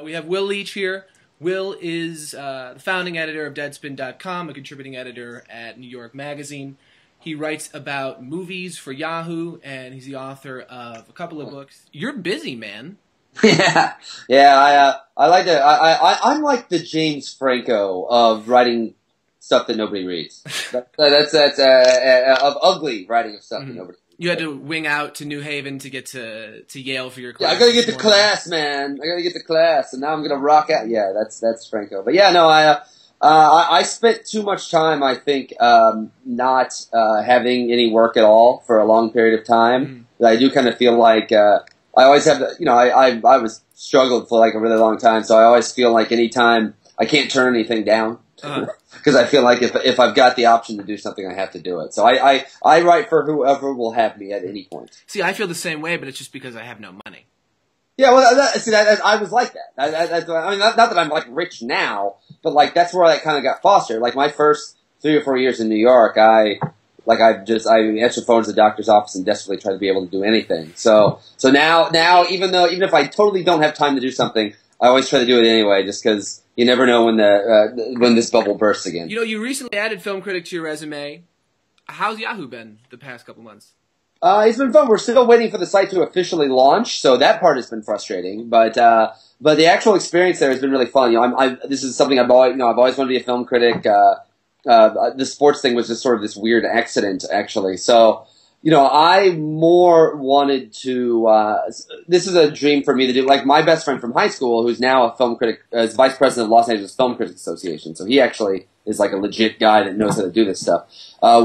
We have Will Leitch here. Will is the founding editor of Deadspin.com, a contributing editor at New York Magazine. He writes about movies for Yahoo, and he's the author of a couple of books. You're busy, man. Yeah. I like to. I'm like the James Franco of writing stuff that nobody reads. That's of ugly writing of stuff that nobody reads. You had to wing out to New Haven to get to Yale for your class. Yeah, I gotta get to class, man. I gotta get to class, and now I'm gonna rock out. Yeah, that's Franco. But yeah, no, I spent too much time, I think, not having any work at all for a long period of time. I do kind of feel like I always have the, I was struggled for like a really long time, so I always feel like anytime I can't turn anything down. Because I feel like if I've got the option to do something, I have to do it. So I write for whoever will have me at any point. See, I feel the same way, but it's just because I have no money. Yeah, well, I was like that. I mean, not that I'm like rich now, but like that's where that kind of got fostered. Like my first 3 or 4 years in New York, I answered phones at the doctor's office and desperately tried to be able to do anything. So now, even if I totally don't have time to do something, I always try to do it anyway, just because you never know when this bubble bursts again. You recently added film critic to your resume. How's Yahoo been the past couple months? It's been fun. We're still waiting for the site to officially launch, so that part has been frustrating. But the actual experience there has been really fun. This is something I've always wanted to be a film critic. The sports thing was just sort of this weird accident, actually. So. I more wanted to, this is a dream for me to do, like my best friend from high school, who's now a film critic, is vice president of Los Angeles Film Critics Association. So he actually is like a legit guy that knows how to do this stuff.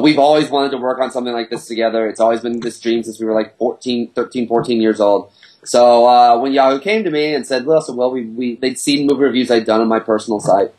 We've always wanted to work on something like this together. It's always been this dream since we were like 13, 14 years old. So, when Yahoo came to me and said, listen, well, they'd seen movie reviews I'd done on my personal site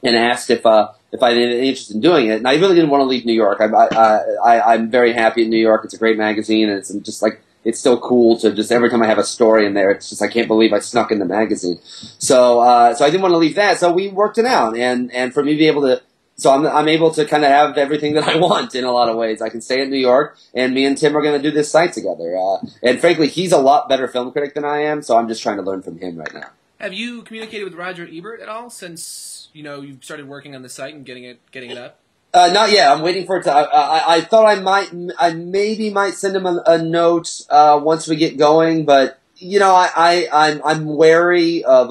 and asked if I had any interest in doing it, and I really didn't want to leave New York. I'm very happy in New York. It's a great magazine, and it's just like it's still cool to just every time I have a story in there, it's just I can't believe I snuck in the magazine. So I didn't want to leave that. So we worked it out, and for me to be able to, so I'm able to kind of have everything that I want in a lot of ways. I can stay in New York, and me and Tim are going to do this site together. And frankly, he's a lot better film critic than I am, so I'm just trying to learn from him right now. Have you communicated with Roger Ebert at all since? You've started working on the site and getting it up? Not yet. I'm waiting for it to. I thought I maybe might send him a note once we get going, but I'm wary of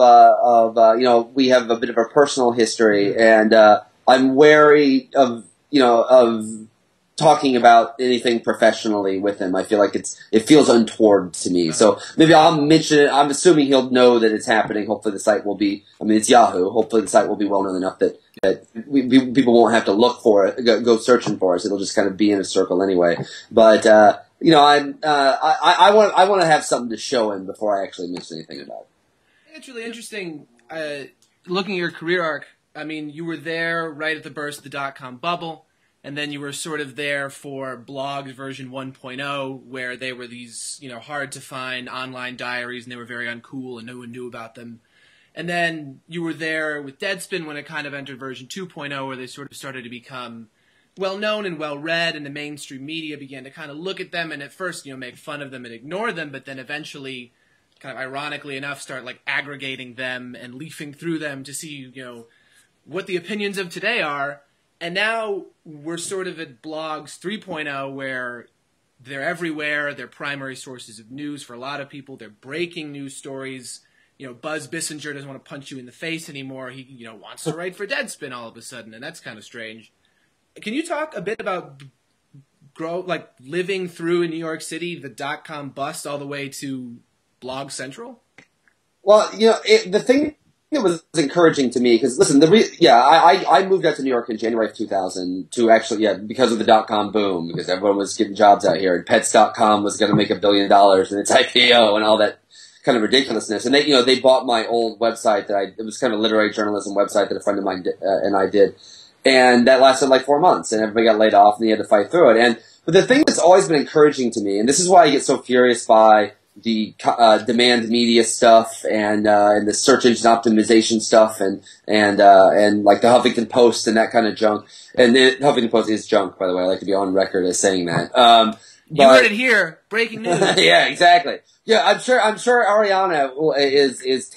we have a bit of a personal history, and I'm wary of talking about anything professionally with him. I feel like it feels untoward to me. So maybe I'll mention it. I'm assuming he'll know that it's happening. Hopefully the site will be, it's Yahoo. Hopefully the site will be well known enough that people won't have to look for it, go searching for us. It'll just kind of be in a circle anyway. But, I want to have something to show him before I actually mention anything about it. I think it's really interesting, looking at your career arc. I mean, you were there right at the burst of the dot-com bubble. And then you were sort of there for blogs version 1.0, where they were these, hard-to-find online diaries, and they were very uncool, and no one knew about them. And then you were there with Deadspin when it kind of entered version 2.0, where they sort of started to become well-known and well-read, and the mainstream media began to kind of look at them and at first, make fun of them and ignore them, but then eventually, kind of ironically enough, start like aggregating them and leafing through them to see, what the opinions of today are. And now we're sort of at blogs 3.0 where they're everywhere. They're primary sources of news for a lot of people. They're breaking news stories. Buzz Bissinger doesn't want to punch you in the face anymore. He, wants to write for Deadspin all of a sudden, and that's kind of strange. Can you talk a bit about living through in New York City, the dot-com bust all the way to Blog Central? Well, the thing that was encouraging to me, because listen, I moved out to New York in January of 2000 to actually, because of the dot-com boom, because everyone was getting jobs out here, and Pets.com was going to make $1 billion in its IPO and all that kind of ridiculousness. And they bought my old website it was kind of a literary journalism website that a friend of mine and I did. And that lasted like 4 months, and everybody got laid off, and they had to fight through it. But the thing that's always been encouraging to me, and this is why I get so furious by the demand media stuff and the search engine optimization stuff and like the Huffington Post and that kind of junk. And the Huffington Post is junk, by the way. I like to be on record as saying that. You heard it here. Breaking news. Yeah, exactly. Yeah, I'm sure Ariana is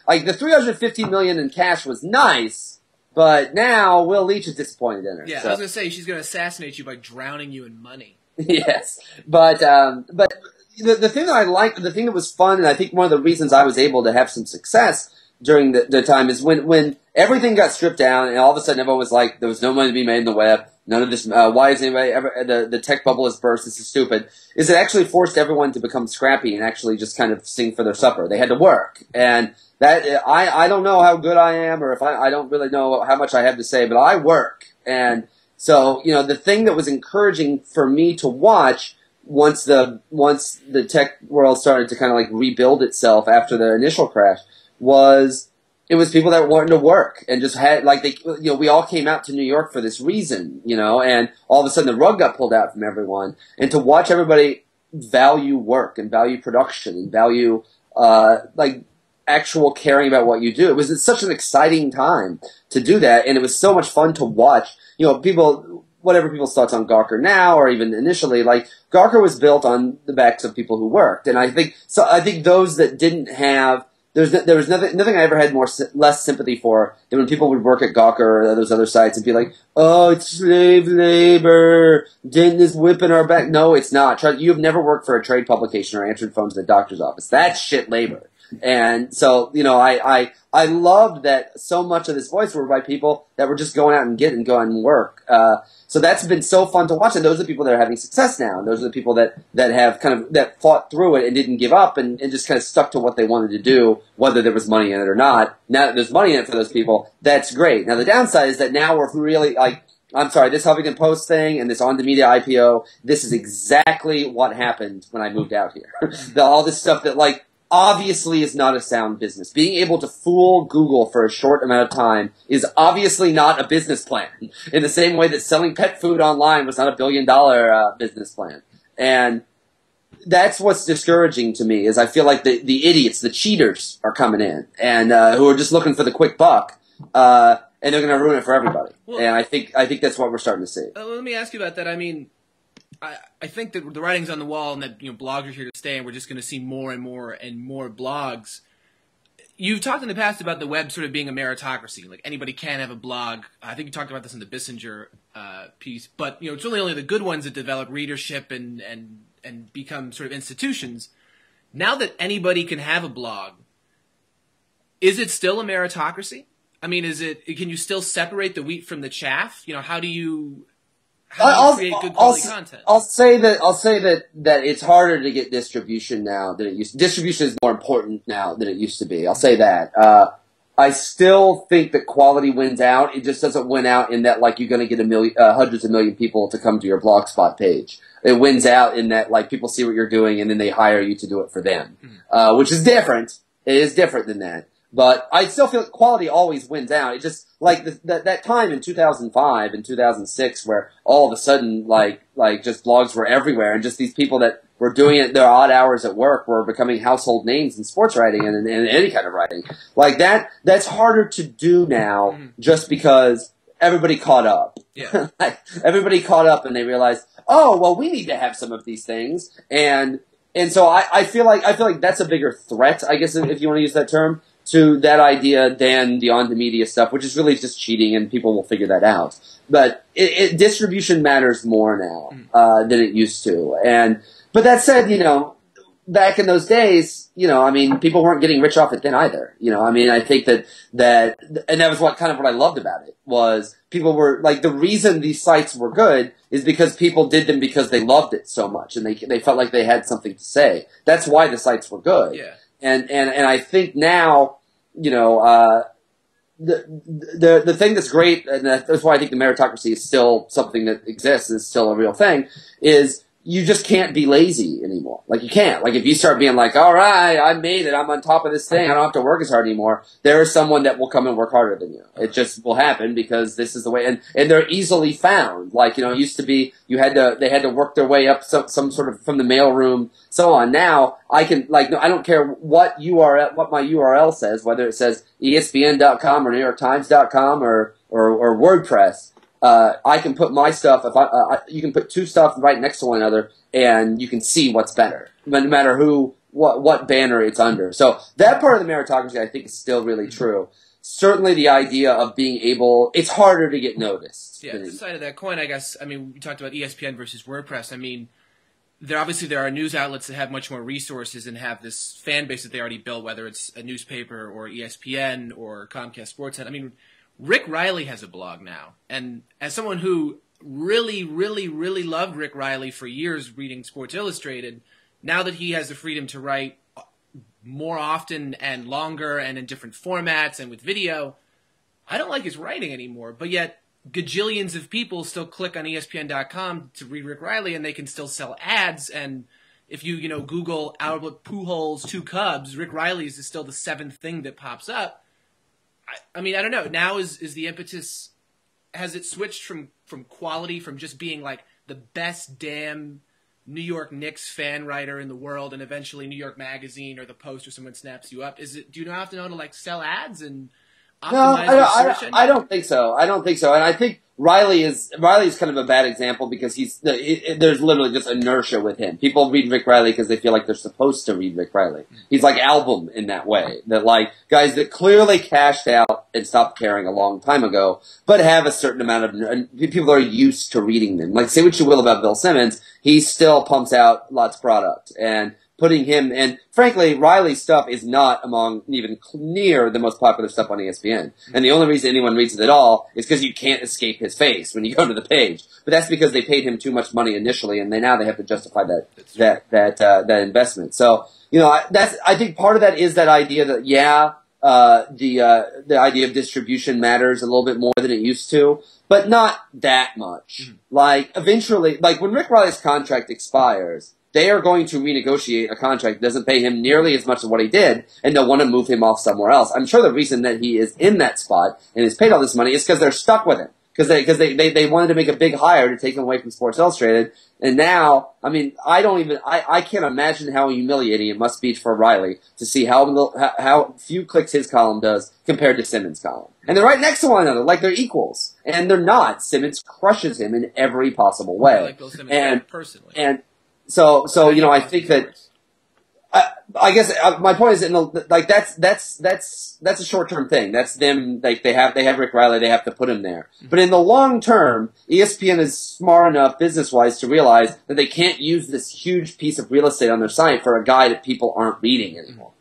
like the $350 million in cash was nice, but now Will Leitch is disappointed in her. Yeah, so. I was gonna say she's gonna assassinate you by drowning you in money. Yes, but the thing that I liked, the thing that was fun, and I think one of the reasons I was able to have some success during the time is when everything got stripped down, and all of a sudden everyone was like, there was no money to be made in the web. None of this. Why is anybody ever? The tech bubble has burst. This is stupid. Is it actually forced everyone to become scrappy and actually just kind of sing for their supper? They had to work, and that I don't know how good I am, or if I don't really know how much I have to say, but I work, and so the thing that was encouraging for me to watch once the tech world started to kind of like rebuild itself after the initial crash was. It was people that wanted to work and just had, like, we all came out to New York for this reason, and all of a sudden the rug got pulled out from everyone. And to watch everybody value work and value production and value, like, actual caring about what you do. It was such an exciting time to do that, and it was so much fun to watch. People, whatever people's thoughts on Gawker now, or even initially, like, Gawker was built on the backs of people who worked. And I think those that didn't have, there was nothing I ever had less sympathy for than when people would work at Gawker or those other sites and be like, "Oh, it's slave labor. Didn't this whipping our back?" No, it's not. You've never worked for a trade publication or answered phones in the doctor's office. That's shit labor. And so, I loved that so much of this voice were by people that were just going out and going and work. So that's been so fun to watch, and those are the people that are having success now. And those are the people that have that fought through it and didn't give up and just kind of stuck to what they wanted to do, whether there was money in it or not. Now that there's money in it for those people, that's great. Now the downside is that now we're really like, I'm sorry, this Huffington Post thing and this On the Media IPO, this is exactly what happened when I moved out here. All this stuff that like, obviously is not a sound business. Being able to fool Google for a short amount of time is obviously not a business plan. In the same way that selling pet food online was not a $1 billion business plan. And that's what's discouraging to me is I feel like the idiots, the cheaters are coming in and who are just looking for the quick buck. And they're going to ruin it for everybody. Well, and I think that's what we're starting to see. Let me ask you about that. I mean, I think that the writing's on the wall and that blogs are here to stay and we're just going to see more and more and more blogs. You've talked in the past about the web sort of being a meritocracy. Like anybody can have a blog. I think you talked about this in the Bissinger piece. But it's really only the good ones that develop readership and become sort of institutions. Now that anybody can have a blog, is it still a meritocracy? I mean, can you still separate the wheat from the chaff? How do you create good quality content? I'll say that it's harder to get distribution now than it used to. Distribution is more important now than it used to be. I'll say that. I still think that quality wins out. It just doesn't win out in that like you're going to get hundreds of million people to come to your Blogspot page. It wins out in that like people see what you're doing and then they hire you to do it for them, which is different. It is different than that. But I still feel like quality always wins out. It just, like, that time in 2005 and 2006 where all of a sudden, like just blogs were everywhere and just these people that were doing it their odd hours at work were becoming household names in sports writing and any kind of writing. Like that's harder to do now just because everybody caught up. Yeah. Like, everybody caught up and they realized, oh, well, we need to have some of these things. And so I feel like that's a bigger threat, I guess, if you want to use that term, to that idea than the on-the-media stuff, which is really just cheating, and people will figure that out. But distribution matters more now than it used to. But that said, back in those days, I mean, people weren't getting rich off it then either. I mean, I think that and that was what I loved about it, was people were, like, the reason these sites were good is because people did them because they loved it so much, and they felt like they had something to say. That's why the sites were good. Yeah. And I think now, the thing that's great, and that's why I think the meritocracy is still something that exists, is still a real thing, is you just can't be lazy anymore. Like, you can't. Like, if you start being like, all right, I made it, I'm on top of this thing, I don't have to work as hard anymore, there is someone that will come and work harder than you. It just will happen because this is the way, and they're easily found. Like, it used to be, they had to work their way up some sort of from the mailroom, so on. Now, I can, like, I don't care what my URL says, whether it says ESPN.com or NewYorkTimes.com or WordPress. I can put my stuff. You can put two stuff right next to one another, and you can see what's better, no matter what banner it's under. So that part of the meritocracy, I think, is still really true. Certainly, the idea of being able, it's harder to get noticed. Yeah, the side of that coin, I guess. I mean, we talked about ESPN versus WordPress. I mean, there are news outlets that have much more resources and have this fan base that they already built, whether it's a newspaper or ESPN or Comcast Sportsnet. I mean, Rick Reilly has a blog now, and as someone who really, really, really loved Rick Reilly for years reading Sports Illustrated, now that he has the freedom to write more often and longer and in different formats and with video, I don't like his writing anymore. But yet, gajillions of people still click on ESPN.com to read Rick Reilly, and they can still sell ads. And if you Google Albert Pujols 2 Cubs, Rick Reilly's is still the 7th thing that pops up. I mean, I don't know. Now is the impetus, has it switched from quality, from just being like the best damn New York Knicks fan writer in the world, and eventually New York Magazine or the Post or someone snaps you up? Do you not have to know how to like sell ads and optimize your search engine? I don't think so. And I think Reilly's kind of a bad example because there's literally just inertia with him. People read Rick Reilly because they feel like they're supposed to read Rick Reilly. He's like Album in that way, that like guys that clearly cashed out and stopped caring a long time ago, but have a certain amount of people are used to reading them. Like, say what you will about Bill Simmons, he still pumps out lots of product, and putting him, and frankly, Reilly's stuff is not among even near the most popular stuff on ESPN. And the only reason anyone reads it at all is because you can't escape his face when you go to the page. But that's because they paid him too much money initially, and now they have to justify that investment. So, I think part of that is that idea that, the idea of distribution matters a little bit more than it used to, but not that much. Mm-hmm. Like, eventually, like when Rick Reilly's contract expires, they are going to renegotiate a contract that doesn't pay him nearly as much as what he did, and they'll want to move him off somewhere else. I'm sure the reason that he is in that spot and is paid all this money is because they're stuck with him. Because they wanted to make a big hire to take him away from Sports Illustrated. And now, I mean, I can't imagine how humiliating it must be for Reilly to see how few clicks his column does compared to Simmons' column. And they're right next to one another, like they're equals. And they're not. Simmons crushes him in every possible way. I like Bill Simmons personally. So I think that I guess my point is that's a short-term thing. That's them. Like they have Rick Reilly. They have to put him there. Mm-hmm. But in the long term, ESPN is smart enough business-wise to realize that they can't use this huge piece of real estate on their site for a guy that people aren't reading anymore.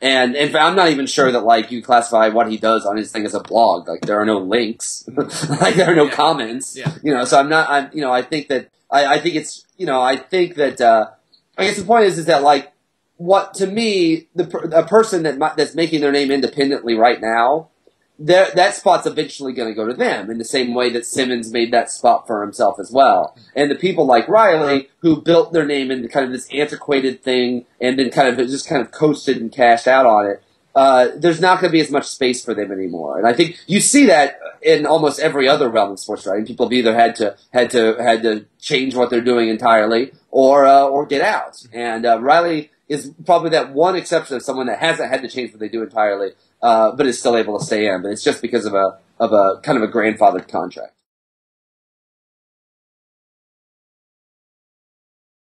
And in fact, I'm not even sure that like you classify what he does on his thing as a blog. Like there are no links, like there are no comments. Yeah. So I think that I think the point is that like what to me a person that's making their name independently right now, that spot's eventually going to go to them in the same way that Simmons made that spot for himself as well. And the people like Reilly who built their name into kind of this antiquated thing and then kind of coasted and cashed out on it. There's not going to be as much space for them anymore. And I think you see that in almost every other realm of sports writing. People have either had to change what they're doing entirely or get out. And Reilly is probably that one exception of someone that hasn't had to change what they do entirely, but is still able to stay in. But it's just because of a kind of a grandfathered contract.